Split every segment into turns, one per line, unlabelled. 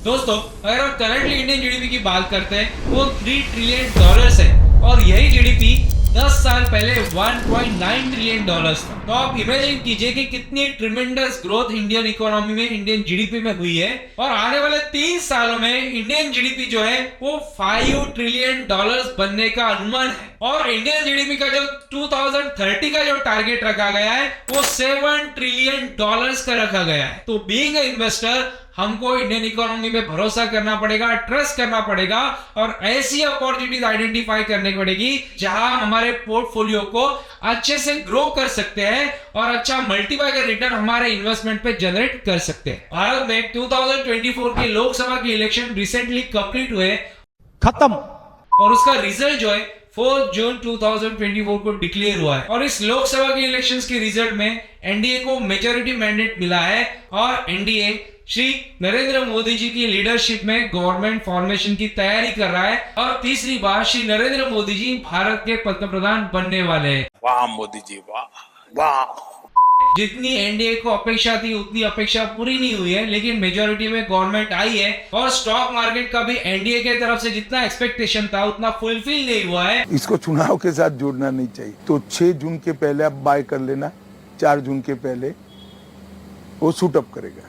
दोस्तों, अगर हम करंटली इंडियन जीडीपी की बात करते हैं वो $3 ट्रिलियन है और यही जीडीपी 10 साल पहले $1.9 ट्रिलियन था। तो आप इमेजिन कीजिए कि कितनी ट्रिमेंडस ग्रोथ इंडियन इकोनॉमी में, इंडियन जीडीपी में हुई है और आने वाले 3 सालों में इंडियन जीडीपी जो है वो $5 ट्रिलियन बनने का अनुमान है और इंडियन जीडीपी का जो 2030 का जो टारगेट रखा गया है वो $7 ट्रिलियन का रखा गया है। तो बीइंग अ इन्वेस्टर हमको इंडियन इकोनॉमी में भरोसा करना पड़ेगा, ट्रस्ट करना पड़ेगा और ऐसी अपॉर्चुनिटीज आइडेंटिफाई करनी पड़ेगी जहां हमारे पोर्टफोलियो को अच्छे से ग्रो कर सकते हैं और अच्छा मल्टीप्लायर रिटर्न हमारे इन्वेस्टमेंट पे जनरेट कर सकते हैं। भारत में 2024 के लोकसभा के इलेक्शन रिसेंटली कंप्लीट हुए
खत्म
और उसका रिजल्ट जो है 4 जून 2024 को डिक्लेयर हुआ है और इस लोकसभा के इलेक्शंस के रिजल्ट में एनडीए को मेजॉरिटी मैंडेट मिला है और एनडीए श्री नरेंद्र मोदी जी की लीडरशिप में गवर्नमेंट फॉर्मेशन की तैयारी कर रहा है और तीसरी बार श्री नरेंद्र मोदी जी भारत के पंतप्रधान बनने वाले हैं।
वाह मोदी जी, वाह वाह।
जितनी एनडीए को अपेक्षा थी उतनी अपेक्षा पूरी नहीं हुई है, लेकिन मेजोरिटी में गवर्नमेंट आई है और स्टॉक मार्केट का भी एनडीए के तरफ से जितना एक्सपेक्टेशन था उतना फुलफिल नहीं हुआ है।
इसको चुनाव के साथ जोड़ना नहीं चाहिए। तो 6 जून के पहले आप बाय कर लेना, 4 जून के पहले वो सूट अप करेगा।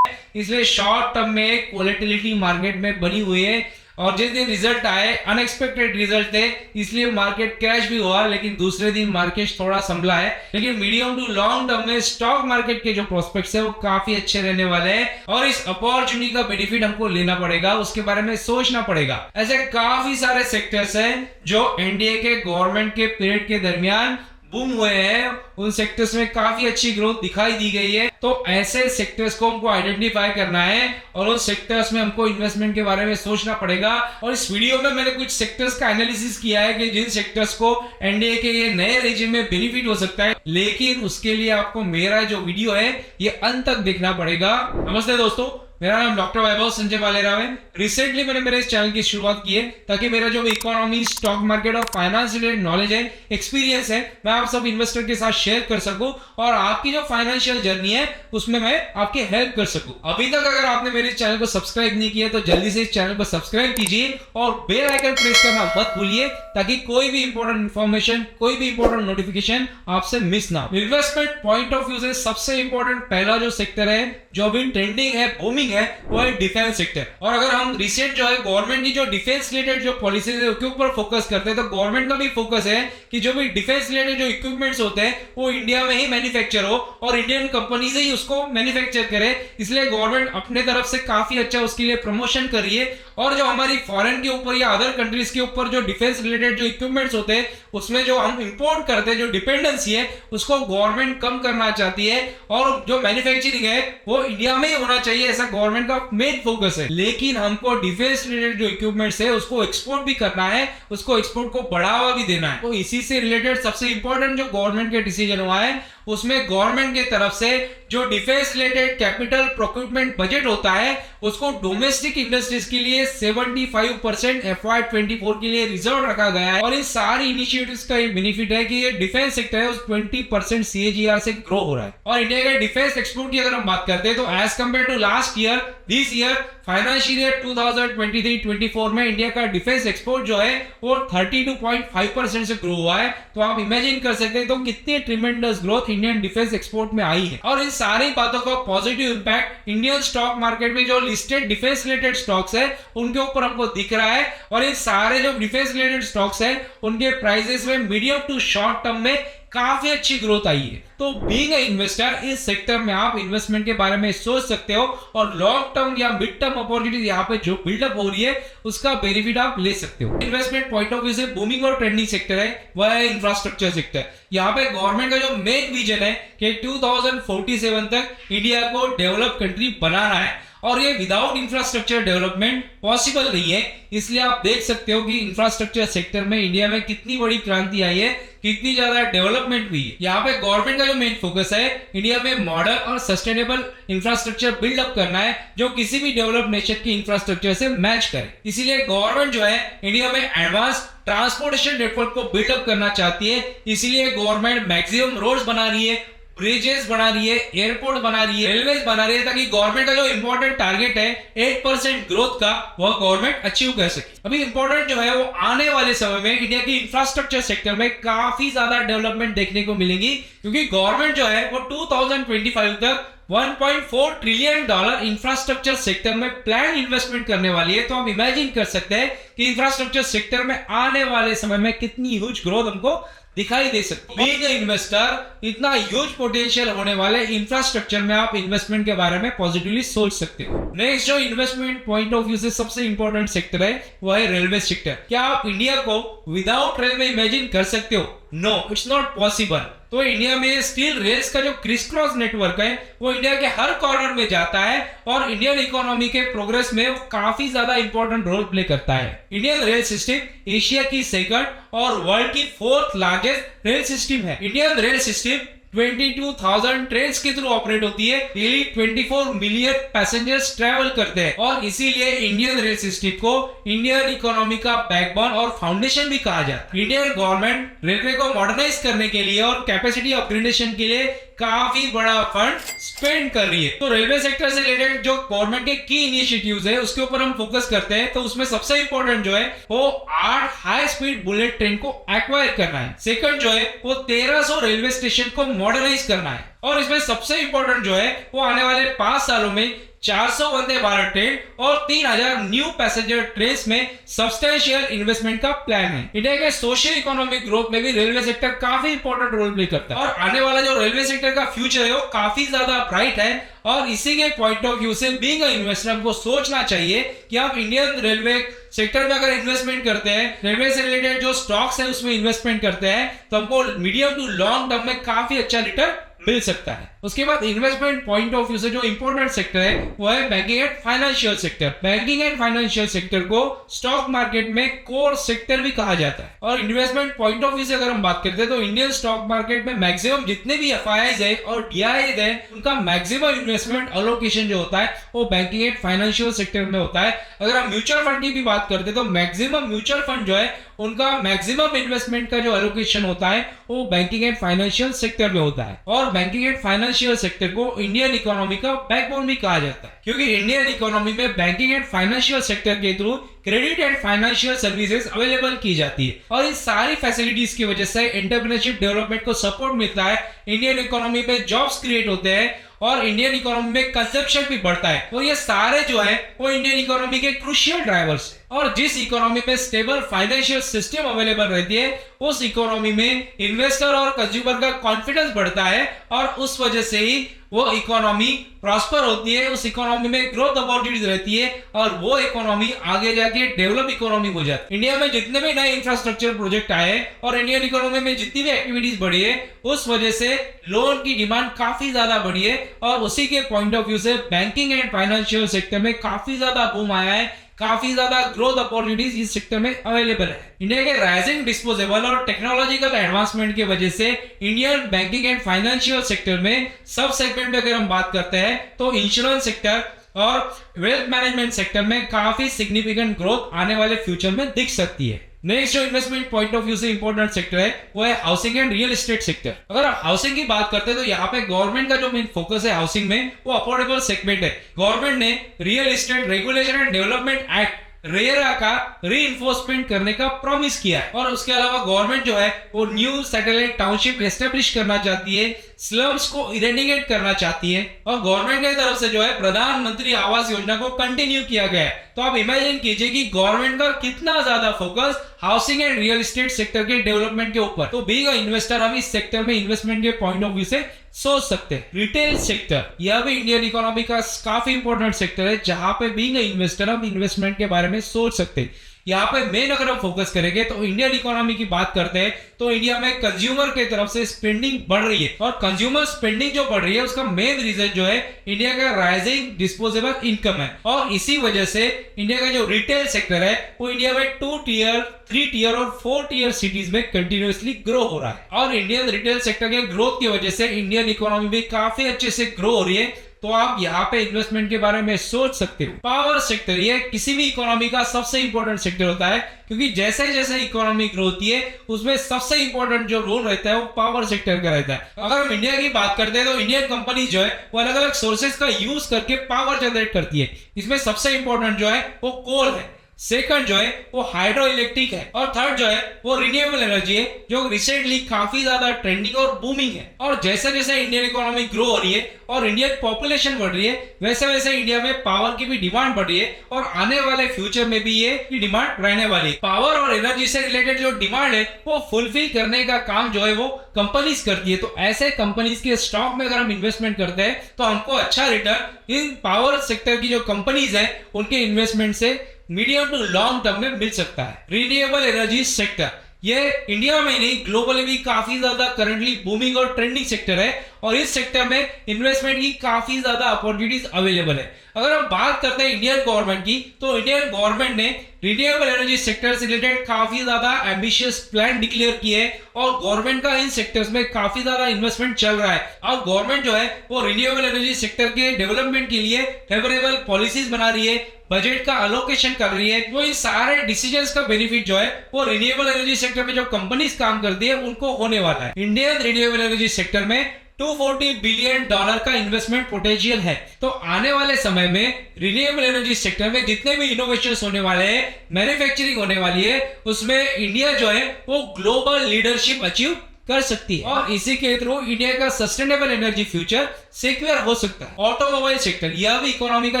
इसलिए शॉर्ट टर्म में वोलेटिलिटी मार्केट में बनी हुई है और जिस दिन रिजल्ट आए अनएक्सपेक्टेड रिजल्ट थे इसलिए मार्केट क्रैश भी हुआ, लेकिन दूसरे दिन मार्केट थोड़ा संभला है। लेकिन मीडियम टू लॉन्ग टर्म में स्टॉक मार्केट के जो प्रोस्पेक्ट्स है वो काफी अच्छे रहने वाले हैं और इस अपॉर्चुनिटी का बेनिफिट हमको लेना पड़ेगा, उसके बारे में सोचना पड़ेगा। ऐसे काफी सारे सेक्टर्स हैं जो एनडीए के गवर्नमेंट के पीरियड के दरमियान बूम हुए हैं, उन सेक्टर्स में काफी अच्छी ग्रोथ दिखाई दी गई है। तो ऐसे सेक्टर्स को हमको आइडेंटिफाई करना है और उन सेक्टर्स में हमको इन्वेस्टमेंट के बारे में सोचना पड़ेगा और इस वीडियो में मैंने कुछ सेक्टर्स का एनालिसिस किया है कि जिन सेक्टर्स को एनडीए के ये नए रेजिम में बेनिफिट हो सकता है, लेकिन उसके लिए आपको मेरा जो वीडियो है ये अंत तक देखना पड़ेगा। नमस्ते दोस्तों, मेरा नाम डॉक्टर वैभव संजय भालेराव है। रिसेंटली मैंने मेरे इस चैनल की शुरुआत की है ताकि मेरा जो इकोनॉमी, स्टॉक मार्केट और फाइनेंस रिलेटेड नॉलेज है, एक्सपीरियंस है, मैं आप सब इन्वेस्टर के साथ शेयर कर सकूं और आपकी जो फाइनेंशियल जर्नी है उसमें मैं आपकी हेल्प कर सकूं। अभी तक अगर आपने मेरे चैनल को सब्सक्राइब नहीं किया तो जल्दी से इस चैनल को सब्सक्राइब कीजिए और बेल आइकन प्रेस करना मत भूलिए ताकि कोई भी इंपॉर्टेंट इन्फॉर्मेशन, कोई भी इंपॉर्टेंट नोटिफिकेशन आपसे मिस ना हो। इन्वेस्टमेंट पॉइंट ऑफ व्यू से सबसे इंपॉर्टेंट पहला जो सेक्टर है जो अभी ट्रेंडिंग है, बूमिंग है, वो है डिफेंस सेक्टर। और अगर हम रिसेंट जो है गवर्नमेंट की जो डिफेंस रिलेटेड जो पॉलिसीज है उसके ऊपर फोकस करते हैं तो गवर्नमेंट का भी फोकस है कि जो भी डिफेंस रिलेटेड जो इक्विपमेंट्स होते हैं वो इंडिया में ही मैन्युफैक्चर हो और इंडियन कंपनी से ही उसको मैन्युफैक्चर करे। इसलिए गवर्नमेंट अपने तरफ से काफी अच्छा उसके लिए प्रमोशन कर रही है और जो हमारी फॉरेन के ऊपर या अदर कंट्रीज के ऊपर जो डिफेंस रिलेटेड जो इक्विपमेंट्स होते हैं उसमें जो हम इंपोर्ट करते हैं, जो डिपेंडेंसी है उसको गवर्नमेंट कम करना चाहती है और जो मैन्युफैक्चरिंग है वो इंडिया में ही होना चाहिए, ऐसा गवर्नमेंट का मेन फोकस है। लेकिन हमको डिफेंस रिलेटेड जो इक्विपमेंट्स है उसको एक्सपोर्ट भी करना है, उसको एक्सपोर्ट को बढ़ावा भी देना है। तो इसी से रिलेटेड सबसे इंपॉर्टेंट जो गवर्नमेंट के डिसीजन हुआ है उसमें गवर्नमेंट की तरफ से जो defence related capital procurement budget होता है उसको डोमेस्टिक इंडस्ट्रीज के लिए 75% FY24 के लिए रिजर्व रखा गया है और इन सारी इनिशिएटिव्स का बेनिफिट है कि ये डिफेंस सेक्टर है उस 20% CAGR से ग्रो हो रहा है। और इंडिया के डिफेंस एक्सपोर्ट की अगर हम बात करते हैं तो as compare to last year, this year financial year 2023-24 में इंडिया का डिफेंस एक्सपोर्ट जो है वो 32.5% से ग्रो हुआ है। तो आप इमेजिन कर सकते हैं तो कितनी tremendous growth Indian defence export में आई है और इन सारी बातों का positive impact Indian stock market में जो लिस्टेड डिफेंस रिलेटेड स्टॉक्स है उनके ऊपर हमको दिख रहा है और इन सारे जो डिफेंस रिलेटेड स्टॉक्स है उनके प्राइसेस में मीडियम टू शॉर्ट टर्म में काफी अच्छी ग्रोथ आई है। तो बीइंग अ इन्वेस्टर इस सेक्टर में आप इन्वेस्टमेंट के बारे में सोच सकते हो और लॉन्ग टर्म या मिड टर्म अपॉर्चुनिटी यहाँ पे जो बिल्डअप हो रही है उसका बेनिफिट आप ले सकते हो। इन्वेस्टमेंट पॉइंट ऑफ व्यू से बूमिंग और ट्रेंडिंग सेक्टर है वह है इंफ्रास्ट्रक्चर सेक्टर। यहाँ पे गवर्नमेंट का जो मेन विजन है कि 2047 तक इंडिया को डेवलप कंट्री बनाना है और ये विदाउट इंफ्रास्ट्रक्चर डेवलपमेंट पॉसिबल नहीं है। इसलिए आप देख सकते हो कि इंफ्रास्ट्रक्चर सेक्टर में इंडिया में कितनी बड़ी क्रांति आई है, कितनी ज्यादा डेवलपमेंट हुई है। यहाँ पे गवर्नमेंट का जो मेन फोकस है इंडिया में मॉडर्न और सस्टेनेबल इंफ्रास्ट्रक्चर बिल्डअप करना है जो किसी भी डेवलप नेशन की इंफ्रास्ट्रक्चर से मैच करे। इसीलिए गवर्नमेंट जो है इंडिया में एडवांस ट्रांसपोर्टेशन नेटवर्क को बिल्डअप करना चाहती है। इसीलिए गवर्नमेंट मैक्सिमम रोड्स बना रही है, ब्रिजेस बना रही है, एयरपोर्ट बना रही है, रेलवे बना रही है, ताकि गवर्नमेंट का जो इंपॉर्टेंट टारगेट है 8% ग्रोथ का, वह गवर्नमेंट अचीव कर सके। अभी इंपॉर्टेंट जो है वो आने वाले समय में इंडिया की इंफ्रास्ट्रक्चर सेक्टर में काफी ज्यादा डेवलपमेंट देखने को मिलेगी, क्योंकि गवर्नमेंट जो है वो 2025 तक $1.4 ट्रिलियन इंफ्रास्ट्रक्चर सेक्टर में प्लान इन्वेस्टमेंट करने वाली है। तो हम इमेजिन कर सकते हैं कि इंफ्रास्ट्रक्चर सेक्टर में आने वाले समय में कितनी ह्यूज ग्रोथ हमको दिखाई दे सकती है। बीइंग इन्वेस्टर, इतना ह्यूज पोटेंशियल होने वाले इंफ्रास्ट्रक्चर में आप इन्वेस्टमेंट के बारे में पॉजिटिवली सोच सकते हो। नेक्स्ट जो इन्वेस्टमेंट पॉइंट ऑफ व्यू से सबसे इंपॉर्टेंट सेक्टर है वो है रेलवे सेक्टर। क्या आप इंडिया को विदाउट रेलवे इमेजिन कर सकते हो? No, it's not possible. तो इंडिया में स्टील रेल्स का जो क्रिस क्रॉस नेटवर्क है वो इंडिया के हर कॉर्नर में जाता है और इंडियन इकोनॉमी के प्रोग्रेस में वो काफी ज्यादा इंपॉर्टेंट रोल प्ले करता है। इंडियन रेल सिस्टम एशिया की सेकंड और वर्ल्ड की 4th लार्जेस्ट रेल सिस्टम है। इंडियन रेल सिस्टम 22,000 ट्रेन के थ्रू ऑपरेट होती है। डेली 24 मिलियन पैसेंजर्स ट्रेवल करते हैं और इसीलिए इंडियन रेल सिस्टम को इंडियन इकोनॉमी का बैकबोन और फाउंडेशन भी कहा जाता है। इंडियन गवर्नमेंट रेलवे को मॉडर्नाइज करने के लिए और कैपेसिटी अपग्रेडेशन के लिए काफी बड़ा फंड स्पेंड कर रही है। तो रेलवे सेक्टर से रिलेटेड जो गवर्नमेंट के की इनिशिएटिव्स है उसके ऊपर हम फोकस करते हैं। तो उसमें सबसे इंपॉर्टेंट जो है वो 8 हाई स्पीड बुलेट ट्रेन को एक्वायर करना है। सेकंड जो है वो 1300 रेलवे स्टेशन को मॉडर्नाइज करना है और इसमें सबसे इंपॉर्टेंट जो है वो आने वाले 5 सालों में 400 वंदे भारत ट्रेन और 3000 न्यू पैसेंजर ट्रेन में सब्सटेंशियल इन्वेस्टमेंट का प्लान है। इंडिया के सोशल इकोनॉमिक ग्रोथ में भी रेलवे सेक्टर काफी इंपॉर्टेंट रोल प्ले करता है और आने वाला जो रेलवे सेक्टर का फ्यूचर है वो काफी ज्यादा ब्राइट है। और इसी के पॉइंट ऑफ व्यू से बीइंग अ इन्वेस्टर हमको सोचना चाहिए कि आप इंडियन रेलवे सेक्टर में अगर इन्वेस्टमेंट करते हैं, रेलवे से रिलेटेड जो स्टॉक्स है उसमें इन्वेस्टमेंट करते हैं, तो हमको मीडियम टू लॉन्ग टर्म में काफी अच्छा रिटर्न मिल सकता है। उसके बाद इन्वेस्टमेंट पॉइंट ऑफ व्यू से जो इंपॉर्टेंट सेक्टर है वो है banking and financial sector. Banking and financial sector को स्टॉक मार्केट में कोर सेक्टर भी कहा जाता है। और इन्वेस्टमेंट पॉइंट ऑफ व्यू से अगर हम बात करते हैं तो इंडियन स्टॉक मार्केट में मैक्सिमम जितने भी एफआईआईज है और डीआईआईज है उनका मैक्सिमम इन्वेस्टमेंट अलोकेशन जो होता है वो बैंकिंग एंड फाइनेंशियल सेक्टर में होता है। अगर हम म्यूचुअल फंड की भी बात करते हैं तो मैक्सिमम म्यूचुअल फंड जो है उनका मैक्सिमम इन्वेस्टमेंट का जो एलोकेशन होता है वो बैंकिंग एंड फाइनेंशियल सेक्टर में होता है। और बैंकिंग एंड फाइनेंशियल सेक्टर को इंडियन इकोनॉमी का बैकबोन भी कहा जाता है, क्योंकि इंडियन इकोनॉमी में बैंकिंग एंड फाइनेंशियल सेक्टर के through credit and financial services available की जाती है और इन सारी फैसिलिटीज की वजह से एंटरप्रेन्योरशिप डेवलपमेंट को सपोर्ट मिलता है। इंडियन इकोनॉमी में जॉब्स क्रिएट होते हैं और इंडियन इकोनॉमी में कंजप्शन भी बढ़ता है और ये सारे जो है वो इंडियन इकोनॉमी के क्रूशियल ड्राइवर्स हैं। और जिस इकोनॉमी में स्टेबल फाइनेंशियल सिस्टम अवेलेबल रहती है उस इकोनॉमी में इन्वेस्टर और कंज्यूमर का कॉन्फिडेंस बढ़ता है और उस वजह से ही वो इकोनॉमी प्रॉस्पर होती है, उस इकोनॉमी में ग्रोथ अपॉर्चुनिटीज रहती है और वो इकोनॉमी आगे जाके डेवलप इकोनॉमी हो जाती है। इंडिया में जितने भी नए इंफ्रास्ट्रक्चर प्रोजेक्ट आए और इंडियन इकोनॉमी में जितनी भी एक्टिविटीज बढ़ी है उस वजह से लोन की डिमांड काफी ज्यादा बढ़ी है और उसी के पॉइंट ऑफ व्यू से बैंकिंग एंड फाइनेंशियल सेक्टर में काफी ज्यादा बूम आया है, काफी ज्यादा ग्रोथ अपॉर्चुनिटीज इस सेक्टर में अवेलेबल है। इंडिया के राइजिंग डिस्पोजेबल और टेक्नोलॉजिकल एडवांसमेंट की वजह से Indian banking and financial sector में सब सेगमेंट में अगर हम बात करते हैं तो इंश्योरेंस सेक्टर और वेल्थ मैनेजमेंट सेक्टर में काफी सिग्निफिकेंट ग्रोथ आने वाले फ्यूचर में दिख सकती है। नेक्स्ट जो इन्वेस्टमेंट पॉइंट ऑफ व्यू से इंपॉर्टेंट सेक्टर है वो है housing and real estate sector. अगर आप हाउसिंग की बात करते हैं तो यहाँ पे गवर्नमेंट का जो मेन फोकस है हाउसिंग में वो अफोर्डेबल सेगमेंट है। गवर्नमेंट ने real estate regulation and development act RERA का रीइंफोर्समेंट करने का प्रॉमिस किया है और उसके अलावा गवर्नमेंट जो है वो न्यू सैटेलाइट टाउनशिप एस्टेब्लिश करना चाहती है, स्लम्स को इरेडिकेट करना चाहती है और गवर्नमेंट की तरफ से जो है प्रधानमंत्री आवास योजना को कंटिन्यू किया गया है। तो आप इमेजिन कीजिए कि गवर्नमेंट का कितना ज्यादा focus housing and real estate sector के डेवलपमेंट के ऊपर। तो बीइंग अ इन्वेस्टर हम इस सेक्टर में इन्वेस्टमेंट के पॉइंट ऑफ व्यू से सोच सकते हैं। रिटेल सेक्टर यह भी इंडियन इकोनॉमी का काफी इंपॉर्टेंट सेक्टर है जहां पे बीइंग अ इन्वेस्टर हम इन्वेस्टमेंट के बारे में सोच सकते हैं। यहाँ पे मेन अगर हम फोकस करेंगे तो इंडियन इकोनॉमी की बात करते हैं तो इंडिया में कंज्यूमर के तरफ से स्पेंडिंग बढ़ रही है और कंज्यूमर स्पेंडिंग जो बढ़ रही है उसका मेन रीजन जो है इंडिया का राइजिंग डिस्पोजेबल इनकम है और इसी वजह से इंडिया का जो रिटेल सेक्टर है वो इंडिया में 2 टियर 3 टियर और 4 टियर सिटीज में कंटिन्यूअसली ग्रो हो रहा है और इंडियन रिटेल सेक्टर के ग्रोथ की वजह से इंडियन इकोनॉमी भी काफी अच्छे से ग्रो हो रही है। तो आप यहाँ पे इन्वेस्टमेंट के बारे में सोच सकते हो। पावर सेक्टर ये किसी भी इकोनॉमी का सबसे इंपॉर्टेंट सेक्टर होता है, क्योंकि जैसे जैसे इकोनॉमी ग्रो होती है उसमें सबसे इंपॉर्टेंट जो रोल रहता है वो पावर सेक्टर का रहता है। अगर हम इंडिया की बात करते हैं तो इंडियन कंपनी जो है वो अलग अलग सोर्सेज का यूज करके पावर जनरेट करती है। इसमें सबसे इंपॉर्टेंट जो है वो कोल है, सेकंड जो है वो हाइड्रो इलेक्ट्रिक है, और थर्ड जो है वो रिन्यूएबल एनर्जी है, जो रिसेंटली काफी ज्यादा ट्रेंडिंग और बूमिंग है। और जैसे जैसे इंडियन इकोनॉमी ग्रो हो रही है और इंडियन पॉपुलेशन बढ़ रही है, वैसे वैसे इंडिया में पावर की भी डिमांड बढ़ रही है, और आने वाले फ्यूचर में भी ये डिमांड रहने वाली है। पावर और एनर्जी से रिलेटेड जो डिमांड है वो फुलफिल करने का काम जो है वो कंपनीज करती है। तो ऐसे कंपनीज के स्टॉक में अगर हम इन्वेस्टमेंट करते हैं तो हमको अच्छा रिटर्न इन पावर सेक्टर की जो कंपनीज है उनके इन्वेस्टमेंट से मीडियम टू लॉन्ग टर्म में मिल सकता है। रिन्यूएबल एनर्जी सेक्टर ये इंडिया में नहीं ग्लोबली भी काफी ज्यादा करंटली बूमिंग और ट्रेंडिंग सेक्टर है, और इस सेक्टर में इन्वेस्टमेंट की काफी ज्यादा अपॉर्चुनिटीज अवेलेबल है। अगर हम बात करते हैं इंडियन गवर्नमेंट की, तो इंडियन गवर्नमेंट ने रिन्यूएबल एनर्जी सेक्टर से रिलेटेड काफी ज्यादा एम्बिशियस प्लान डिक्लेयर किए है, और गवर्नमेंट का इन सेक्टर्स में काफी ज्यादा इन्वेस्टमेंट चल रहा है। और गवर्नमेंट जो है वो रिन्यूएबल एनर्जी सेक्टर के डेवलपमेंट के लिए फेवरेबल पॉलिसीज बना रही है, बजट का अलोकेशन कर रही है। वो इन सारे डिसीजंस का बेनिफिट जो है वो रिन्यूएबल एनर्जी सेक्टर में जो कंपनीज काम करती है उनको होने वाला है। इंडियन रिन्यूएबल एनर्जी सेक्टर में $240 बिलियन का इन्वेस्टमेंट पोटेंशियल है। तो आने वाले समय में रिन्यूएबल एनर्जी सेक्टर में जितने भी इनोवेशंस होने वाले हैं, मैन्युफैक्चरिंग होने वाली है, उसमें इंडिया जो है वो ग्लोबल लीडरशिप अचीव कर सकती है, और इसी के थ्रू इंडिया का सस्टेनेबल एनर्जी फ्यूचर सिक्योर हो सकता है। ऑटोमोबाइल सेक्टर यह भी इकोनॉमी का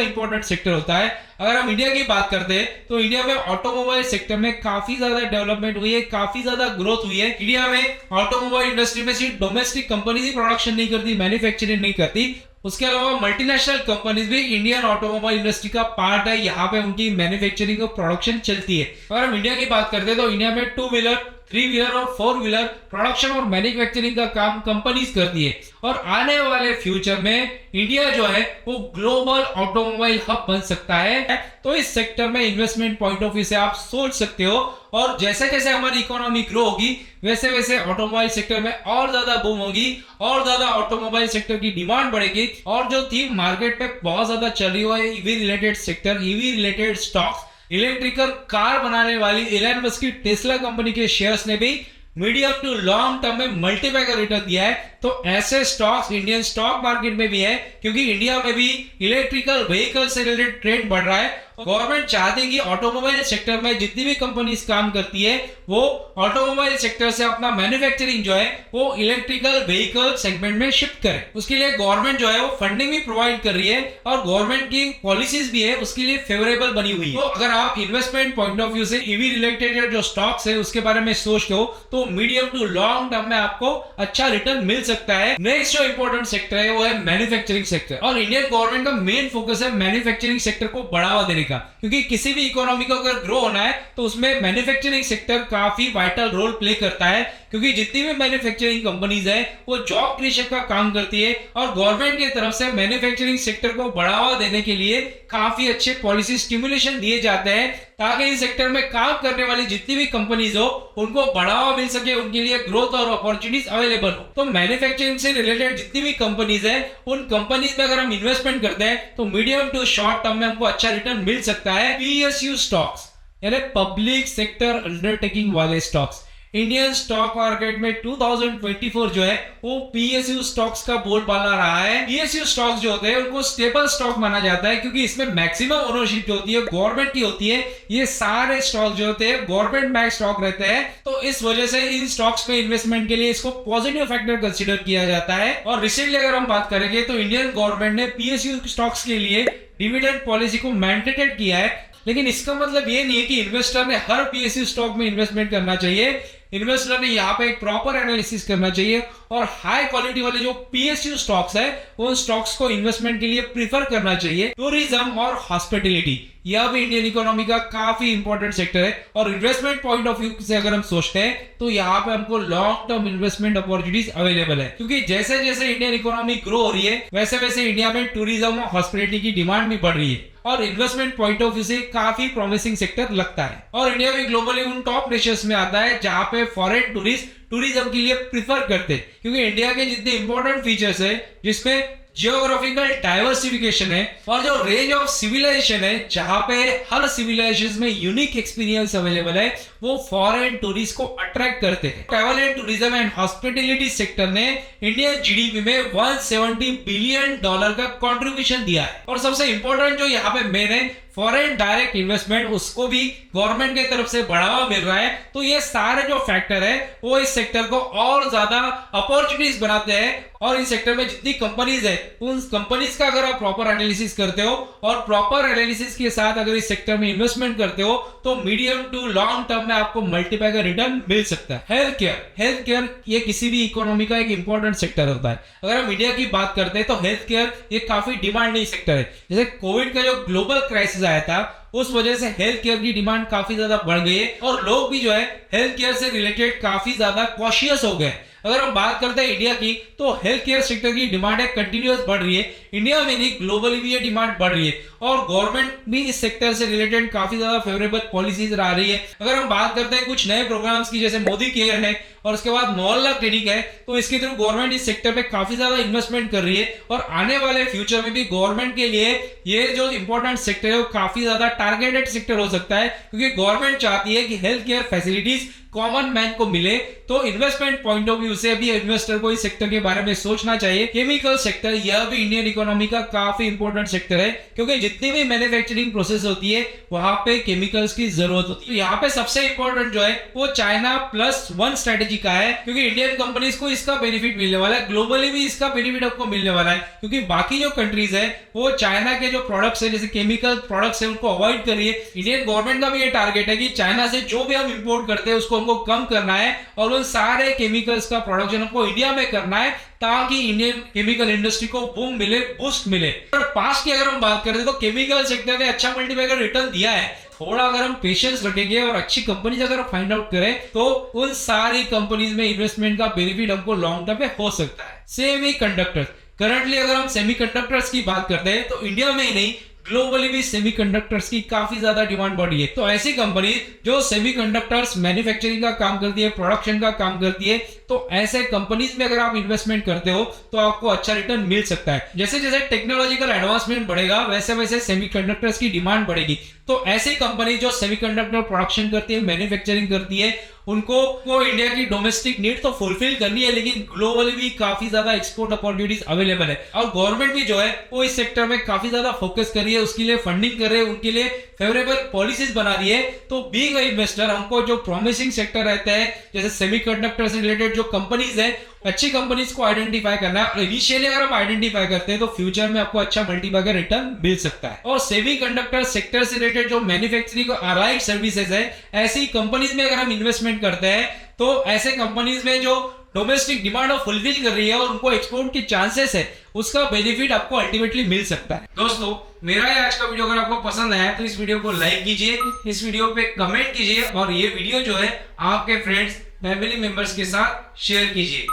इंपॉर्टेंट सेक्टर होता है। अगर हम इंडिया की बात करते हैं तो इंडिया में ऑटोमोबाइल सेक्टर में काफी ज्यादा डेवलपमेंट हुई है, काफी ज्यादा ग्रोथ हुई है। इंडिया में ऑटोमोबाइल इंडस्ट्री में सिर्फ डोमेस्टिक कंपनी ही प्रोडक्शन नहीं करती, मैन्युफैक्चरिंग नहीं करती, उसके अलावा मल्टीनेशनल कंपनीज भी इंडियन ऑटोमोबाइल इंडस्ट्री का पार्ट है। यहाँ पे उनकी मैन्युफैक्चरिंग और प्रोडक्शन चलती है। अगर हम इंडिया की बात करते हैं तो इंडिया में 2 व्हीलर, 3 व्हीलर और 4 व्हीलर प्रोडक्शन और मैन्युफैक्चरिंग का काम कंपनीज करती है, और आने वाले फ्यूचर में इंडिया जो है वो ग्लोबल ऑटोमोबाइल हब बन सकता है। तो इस सेक्टर में इन्वेस्टमेंट पॉइंट ऑफ व्यू से आप सोच सकते हो, और जैसे जैसे हमारी इकोनॉमी ग्रो होगी वैसे वैसे ऑटोमोबाइल सेक्टर में और ज्यादा बूम होगी, और ज्यादा ऑटोमोबाइल सेक्टर की डिमांड बढ़ेगी। और जो थीम मार्केट पे बहुत ज्यादा चल रही है EV related sector, EV related stocks, electrical car बनाने वाली एलन मस्क की टेस्ला कंपनी के शेयर्स ने भी मीडियम टू लॉन्ग टर्म में मल्टीपल का रिटर्न दिया है। तो ऐसे स्टॉक्स इंडियन स्टॉक मार्केट में भी है, क्योंकि इंडिया में भी इलेक्ट्रिकल व्हीकल से रिलेटेड ट्रेंड बढ़ रहा है। गवर्नमेंट चाहती है कि ऑटोमोबाइल सेक्टर में जितनी भी कंपनीज काम करती है वो ऑटोमोबाइल सेक्टर से अपना मैन्युफैक्चरिंग जो है वो इलेक्ट्रिकल व्हीकल सेगमेंट में शिफ्ट करे। उसके लिए गवर्नमेंट जो है वो फंडिंग भी प्रोवाइड कर रही है, और गवर्नमेंट की पॉलिसीज भी है उसके लिए फेवरेबल बनी हुई है। तो अगर आप इन्वेस्टमेंट पॉइंट ऑफ व्यू से ईवी रिलेटेड जो स्टॉक्स है उसके बारे में सोचते हो तो मीडियम टू लॉन्ग टर्म में आपको अच्छा रिटर्न मिल सकता है। नेक्स्ट जो इंपॉर्टेंट सेक्टर है वो है मैन्युफैक्चरिंग सेक्टर, और इंडियन गवर्नमेंट का मेन फोकस है मैन्युफैक्चरिंग सेक्टर को बढ़ावा देने का, क्योंकि किसी भी इकोनॉमी को अगर ग्रो होना है तो उसमें मैन्युफैक्चरिंग सेक्टर काफी वाइटल रोल प्ले करता है, क्योंकि जितनी भी मैन्युफैक्चरिंग कंपनीज है वो जॉब क्रिएशन का काम करती है, और गवर्नमेंट की तरफ से मैन्युफैक्चरिंग सेक्टर को बढ़ावा देने के लिए काफी अच्छे पॉलिसी स्टिमुलेशन दिए जाते हैं, ताकि इस सेक्टर में काम करने वाली जितनी भी कंपनीज हो उनको बढ़ावा मिल सके, उनके लिए ग्रोथ और अपॉर्चुनिटीज अवेलेबल हो। तो मैन्युफैक्चरिंग से रिलेटेड जितनी भी कंपनीज है उन कंपनीज में अगर हम इन्वेस्टमेंट करते हैं तो मीडियम टू शॉर्ट टर्म में हमको अच्छा रिटर्न मिल सकता है। PSU स्टॉक्स यानी पब्लिक सेक्टर अंडरटेकिंग वाले स्टॉक्स, इंडियन स्टॉक मार्केट में 2024 जो है वो PSU स्टॉक्स का बोलबाला रहा है। PSU स्टॉक्स जो होते हैं उनको स्टेबल स्टॉक माना जाता है, क्योंकि इसमें मैक्सिमम ओनरशिप जो होती है गवर्नमेंट की होती है। ये सारे स्टॉक जो होते हैं गवर्नमेंट बैक स्टॉक रहते हैं, तो इस वजह से इन स्टॉक्स पे इन्वेस्टमेंट के लिए इसको पॉजिटिव फैक्टर कंसीडर किया जाता है। और रिसेंटली अगर हम बात करेंगे तो इंडियन गवर्नमेंट ने PSU स्टॉक्स के लिए डिविडेंड पॉलिसी को मैंडेटेड किया है, लेकिन इसका मतलब ये नहीं है कि इन्वेस्टर ने हर PSU स्टॉक में इन्वेस्टमेंट करना चाहिए। इन्वेस्टर ने यहाँ पे एक प्रॉपर एनालिसिस करना चाहिए, और हाई क्वालिटी वाले जो PSU स्टॉक्स है वो स्टॉक्स को इन्वेस्टमेंट के लिए प्रीफर करना चाहिए। टूरिज्म और हॉस्पिटैलिटी यह भी इंडियन इकोनॉमी का काफी इंपॉर्टेंट सेक्टर है, और इन्वेस्टमेंट पॉइंट ऑफ व्यू से अगर हम सोचते हैं तो यहाँ पे हमको long term investment opportunities available है, क्योंकि जैसे जैसे इंडियन इकोनॉमी ग्रो हो रही है वैसे वैसे इंडिया में टूरिज्म और हॉस्पिटैलिटी की डिमांड भी बढ़ रही है, और इन्वेस्टमेंट पॉइंट ऑफ व्यू से काफी प्रॉमिसिंग सेक्टर लगता है। और इंडिया भी ग्लोबली उन टॉप नेशंस में आता है जहां पे फॉरेन टूरिस्ट टूरिज्म के लिए प्रीफर करते हैं, क्योंकि इंडिया के जितने इंपॉर्टेंट फीचर्स है जिसमें जियोग्राफिकल डाइवर्सिफिकेशन है और जो रेंज ऑफ सिविलाइजेशन है, जहां पे हर सिविलाइजेशन में यूनिक एक्सपीरियंस अवेलेबल है, वो फॉरेन टूरिस्ट को अट्रैक्ट करते हैं। Travel and tourism and hospitality sector ने इंडियन जीडीपी में $170 बिलियन का कंट्रीब्यूशन दिया है। और सबसे इंपॉर्टेंट जो यहाँ पे मेन है, फॉरेन डायरेक्ट इन्वेस्टमेंट, उसको भी गवर्नमेंट की तरफ से बढ़ावा मिल रहा है। तो ये सारे जो फैक्टर है वो इस सेक्टर को और ज्यादा अपॉर्चुनिटीज बनाते हैं। और इस सेक्टर में जितनी कंपनीज है, उन कंपनीज का अगर आप प्रॉपर एनालिसिस करते हो और प्रॉपर एनालिसिस के साथ अगर इस सेक्टर में इन्वेस्टमेंट करते हो, तो मीडियम टू लॉन्ग टर्म में आपको मल्टीप्लाई का रिटर्न मिल सकता है। हेल्थ केयर ये किसी भी इकोनॉमी का एक इंपॉर्टेंट सेक्टर होता है। अगर हम इंडिया की बात करते हैं तो हेल्थ केयर ये काफी डिमांडिंग सेक्टर है। जैसे कोविड का जो ग्लोबल क्राइसिस आया था, उस वजह से हेल्थ केयर की डिमांड काफी ज्यादा बढ़ गई है और लोग भी जो है हेल्थ केयर से रिलेटेड काफी ज्यादा कॉशियस हो गए। अगर हम बात करते हैं इंडिया की, तो हेल्थ केयर सेक्टर की डिमांड है कंटिन्यूअस बढ़ रही है। इंडिया में नहीं, ग्लोबली भी ये डिमांड बढ़ रही है और गवर्नमेंट भी इस सेक्टर से रिलेटेड काफी ज्यादा फेवरेबल पॉलिसीज ला रही है। अगर हम बात करते हैं कुछ नए प्रोग्राम्स की, जैसे मोदी केयर है और उसके बाद मोहल्ला क्लिनिक है, तो इसके थ्रू गवर्नमेंट इस सेक्टर पे काफी ज्यादा इन्वेस्टमेंट कर रही है। और आने वाले फ्यूचर में भी गवर्नमेंट के लिए ये जो इंपॉर्टेंट सेक्टर है वो काफी ज्यादा टारगेटेड सेक्टर हो सकता है, क्योंकि गवर्नमेंट चाहती है कि health care facilities common man को मिले। तो इन्वेस्टमेंट पॉइंट ऑफ व्यू से भी इन्वेस्टर को इस सेक्टर के बारे में सोचना चाहिए। केमिकल सेक्टर यह भी इंडियन इकोनॉमी का काफी इंपॉर्टेंट सेक्टर है, क्योंकि जितनी भी मैन्युफैक्चरिंग प्रोसेस होती है वहां पे केमिकल्स की जरूरत होती है। तो यहाँ पे सबसे इंपॉर्टेंट जो है वो चाइना +1 स्ट्रेटेजी का है, क्योंकि इंडियन कंपनीज को इसका बेनिफिट मिलने वाला है, ग्लोबली भी इसका बेनिफिट आपको मिलने वाला है। क्योंकि बाकी जो कंट्रीज है वो चाइना के जो प्रोडक्ट्स है, जैसे केमिकल प्रोडक्ट्स है, उनको अवॉइड कर रही है। इंडियन गवर्नमेंट का भी ये टारगेट है कि चाइना से जो भी हम इंपोर्ट करते हैं उसको हमको कम करना है और उन सारे केमिकल्स का प्रोडक्शन हमको इंडिया में करना है, ताकि इंडियन केमिकल इंडस्ट्री को बूम मिले, बूस्ट मिले। और पास्ट की अगर हम बात करें तो केमिकल सेक्टर ने अच्छा मल्टीप्लायर रिटर्न दिया है। थोड़ा अगर हम पेशेंस रखेंगे और अच्छी कंपनीज अगर फाइंड आउट करें, तो उन सारी कंपनीज में इन्वेस्टमेंट का बेनिफिट हमको लॉन्ग टर्म में हो सकता है। सेमीकंडक्टर्स, करंटली अगर हम सेमीकंडक्टर्स की बात करते हैं तो इंडिया में ही नहीं, ग्लोबली भी सेमीकंडक्टर्स की काफी ज्यादा डिमांड बढ़ी है। तो ऐसी कंपनी जो सेमीकंडक्टर्स मैन्युफैक्चरिंग का काम करती है, प्रोडक्शन का काम करती है, तो ऐसे कंपनीज में अगर आप इन्वेस्टमेंट करते हो तो आपको अच्छा रिटर्न मिल सकता है। जैसे जैसे टेक्नोलॉजिकल एडवांसमेंट बढ़ेगा, वैसे वैसे सेमीकंडक्टर्स की डिमांड बढ़ेगी। तो ऐसी कंपनी जो सेमीकंडक्टर प्रोडक्शन करती है, मैन्युफैक्चरिंग करती है, उनको इंडिया की डोमेस्टिक नीड तो फुलफिल करनी है, लेकिन ग्लोबली भी काफी ज्यादा एक्सपोर्ट अपॉर्चुनिटीज अवेलेबल है। और गवर्नमेंट भी जो है वो इस सेक्टर में काफी ज्यादा फोकस कर रही है, उसके लिए फंडिंग कर रहे हैं, उनके लिए फेवरेबल पॉलिसीज बना रही है। तो बीइंग अ इन्वेस्टर, हमको जो प्रॉमिसिंग सेक्टर रहता है, जैसे सेमीकंडक्टर से रिलेटेड जो कंपनीज है, अच्छी कंपनीज को आइडेंटिफाई करना है। और इनिशियली अगर हम आइडेंटिफाई करते हैं तो फ्यूचर में आपको अच्छा मल्टीप्लायर का रिटर्न मिल सकता है। और सेमीकंडक्टर सेक्टर से रिलेटेड जो मैन्युफैक्चरिंग और अलाइड सर्विसेज है, ऐसी कंपनीज में अगर हम इन्वेस्टमेंट करते हैं तो ऐसे कंपनीज में जो डोमेस्टिक डिमांड फुलफिल कर रही है और उनको एक्सपोर्ट के चांसेस है, उसका बेनिफिट आपको अल्टीमेटली मिल सकता है। दोस्तों, मेरा ये आज का वीडियो अगर आपको पसंद आया तो इस वीडियो को लाइक कीजिए, इस वीडियो पे कमेंट कीजिए और ये वीडियो जो है आपके फ्रेंड्स, फैमिली मेंबर्स के साथ शेयर कीजिए।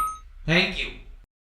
Thank you.